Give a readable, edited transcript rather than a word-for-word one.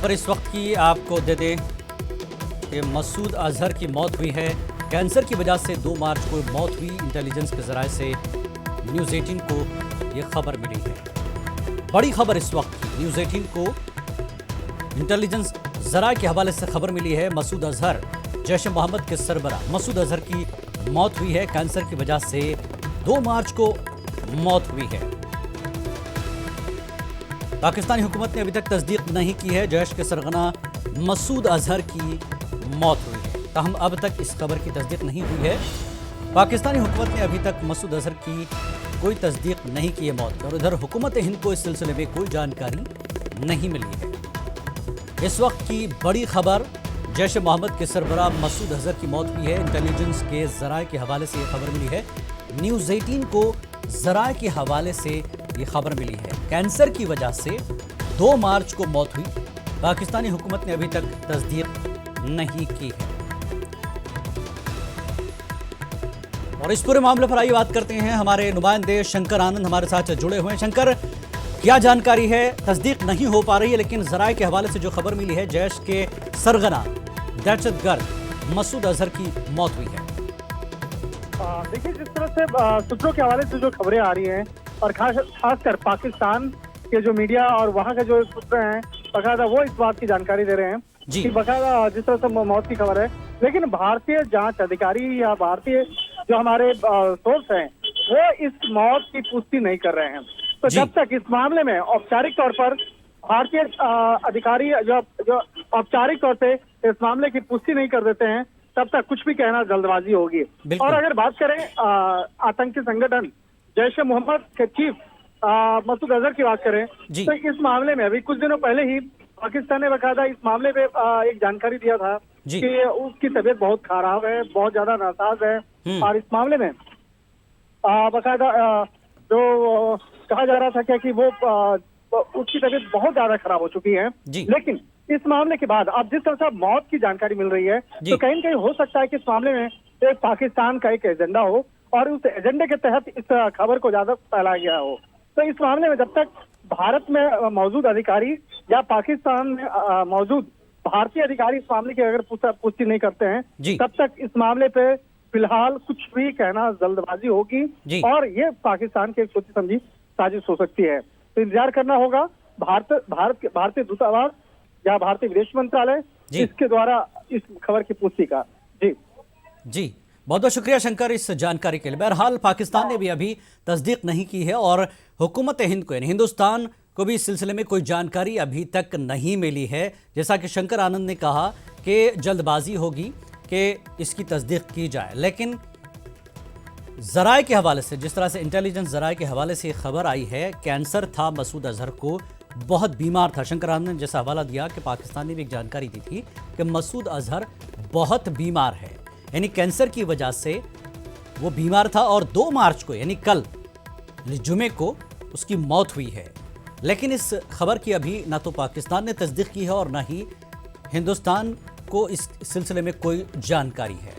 पर इस वक्त की आपको दे दें कि मसूद अजहर की मौत हुई है। कैंसर की वजह से 2 मार्च को मौत हुई। इंटेलिजेंस के जराये से न्यूज़ 18 को यह खबर मिली है। बड़ी खबर इस वक्त की न्यूज़ 18 को इंटेलिजेंस जराये के हवाले से खबर मिली है। मसूद अजहर जैश ए मोहम्मद के सरबरा मसूद अजहर की मौत हुई है। कैंसर की वजह से 2 मार्च को मौत हुई है। पाकिस्तानी हुकूमत ने अभी तक तस्दीक नहीं की है जैश के सरगना मसूद अजहर की मौत हुई है। ताहम अब तक इस खबर की तस्दीक नहीं हुई है। पाकिस्तानी हुकूमत ने अभी तक मसूद अजहर की कोई तस्दीक नहीं की है मौत, और उधर हुकूमत हिंद को इस सिलसिले में कोई जानकारी नहीं मिली है। इस वक्त की बड़ी खबर जैश ए मोहम्मद के सरबरा मसूद अजहर की मौत हुई है। इंटेलिजेंस के जराये के हवाले से यह खबर मिली है। न्यूज़ 18 को जराये के हवाले से ये खबर मिली है। कैंसर की वजह से 2 मार्च को मौत हुई। पाकिस्तानी हुकूमत ने अभी तक तस्दीक नहीं की है। और इस पूरे मामले पर आइए बात करते हैं। हमारे नुमाइंदे शंकर आनंद हमारे साथ जुड़े हुए हैं। शंकर, क्या जानकारी है? तस्दीक नहीं हो पा रही है, लेकिन जराये के हवाले से जो खबर मिली है जैश के सरगना दहशतगर्द मसूद अजहर की मौत हुई है। देखिए, जिस तरह से सूत्रों के हवाले से जो खबरें आ रही हैं और खासकर पाकिस्तान के जो मीडिया और वहाँ के जो सूत्र हैं बकायदा वो इस बात की जानकारी दे रहे हैं कि बकायदा जिस तरह से मौत की खबर है, लेकिन भारतीय जांच अधिकारी या भारतीय जो हमारे सोर्स हैं वो इस मौत की पुष्टि नहीं कर रहे हैं। तो जब तक इस मामले में औपचारिक तौर पर भारतीय अधिकारी जो औपचारिक तौर से इस मामले की पुष्टि नहीं कर देते हैं, तब तक कुछ भी कहना जल्दबाजी होगी। और अगर बात करें आतंकी संगठन जैश ए मोहम्मद के चीफ मसूद अजहर की बात करें तो इस मामले में अभी कुछ दिनों पहले ही पाकिस्तान ने बकायदा इस मामले पे एक जानकारी दिया था कि उसकी तबीयत बहुत खराब है, बहुत ज्यादा नासाज है। और इस मामले में बकायदा जो कहा जा रहा था क्या कि वो उसकी तबीयत बहुत ज्यादा खराब हो चुकी है। लेकिन इस मामले के बाद अब जिस तरह से मौत की जानकारी मिल रही है तो कहीं न कहीं हो सकता है कि इस मामले में एक पाकिस्तान का एक एजेंडा हो और उस एजेंडे के तहत इस खबर को ज्यादा फैलाया गया हो। तो इस मामले में जब तक भारत में मौजूद अधिकारी या पाकिस्तान में मौजूद भारतीय अधिकारी इस मामले की अगर पुष्टि नहीं करते हैं, तब तक इस मामले पे फिलहाल कुछ भी कहना जल्दबाजी होगी और ये पाकिस्तान की एक सोची समझी साजिश हो सकती है। तो इंतजार करना होगा भारतीय दूतावास या भारतीय विदेश मंत्रालय इसके द्वारा इस खबर की पुष्टि का। जी बहुत बहुत शुक्रिया शंकर इस जानकारी के लिए। बहरहाल पाकिस्तान ने भी अभी तस्दीक नहीं की है और हुकूमत हिंद को यानी हिंदुस्तान को भी इस सिलसिले में कोई जानकारी अभी तक नहीं मिली है। जैसा कि शंकर आनंद ने कहा कि जल्दबाजी होगी कि इसकी तस्दीक की जाए, लेकिन जराये के हवाले से जिस तरह से इंटेलिजेंस जराये के हवाले से खबर आई है, कैंसर था मसूद अजहर को, बहुत बीमार था। शंकर आनंद ने जैसा हवाला दिया कि पाकिस्तान ने भी एक जानकारी दी थी कि मसूद अजहर बहुत बीमार है, यानी कैंसर की वजह से वो बीमार था और 2 मार्च को यानी कल जुमे को उसकी मौत हुई है। लेकिन इस खबर की अभी ना तो पाकिस्तान ने तस्दीक की है और ना ही हिंदुस्तान को इस सिलसिले में कोई जानकारी है।